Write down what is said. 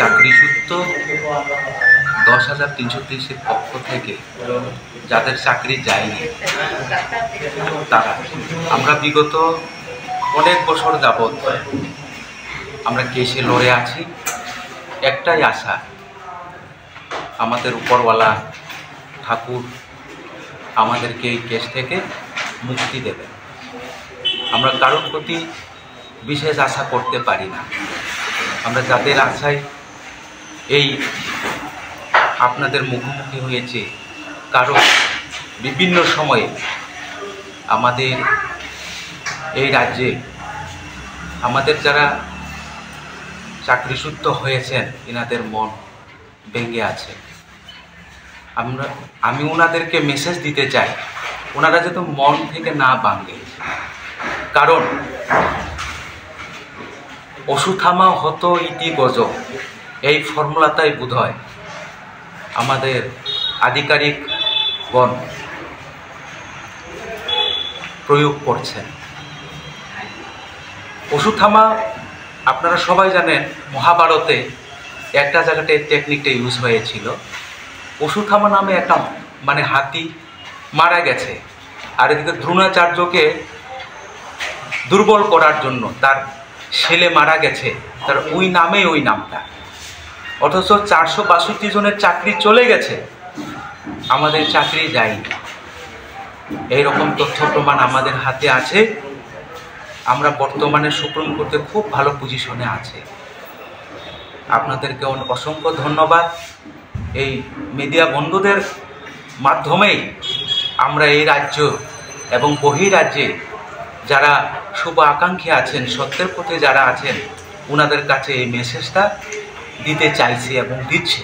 চাকরিচ্যুত 10,330-এর পক্ষ থেকে যাদের চাকরি যায়নি তারা, আমরা বিগত অনেক বছর যাবৎ আমরা কেসে লড়ে আছি। একটাই আশা, আমাদের উপরওয়ালা ঠাকুর আমাদেরকে এই কেস থেকে মুক্তি দেবে। আমরা কারোর প্রতি বিশেষ আশা করতে পারি না। আমরা যাদের আশায় এই আপনাদের মুখোমুখি হয়েছে, কারণ বিভিন্ন সময়ে আমাদের এই রাজ্যে আমাদের যারা চাকরিচ্যুত হয়েছেন এনাদের মন ভেঙে আছে। আমি ওনাদেরকে মেসেজ দিতে চাই, ওনারা যাতে মন থেকে না ভাঙে। কারণ অসুথামা হত ইতি গজ, এই ফর্মুলাটাই বোধহয় আমাদের আধিকারিকগণ প্রয়োগ করছেন। অসুথামা আপনারা সবাই জানেন, মহাভারতে একটা জায়গাতে এই টেকনিকটা ইউজ হয়েছিল। অসুথামা নামে একটা হাতি মারা গেছে, আর এদিকে দ্রোণাচার্যকে দুর্বল করার জন্য তার ছেলে মারা গেছে, তার ওই নামেই ওই নামটা। অথচ 462 জনের চাকরি চলে গেছে, আমাদের চাকরি যায়নি। এইরকম তথ্য প্রমাণ আমাদের হাতে আছে। আমরা বর্তমানে সুপ্রিম কোর্টে খুব ভালো পজিশনে আছে। আপনাদেরকে অসংখ্য ধন্যবাদ। এই মিডিয়া বন্ধুদের মাধ্যমেই আমরা এই রাজ্য এবং বহিরাজ্যে যারা শুভ আকাঙ্ক্ষী আছেন, সত্যের পথে যারা আছেন, ওনাদের কাছে এই মেসেজটা দিতে চাইছি এবং দিচ্ছি।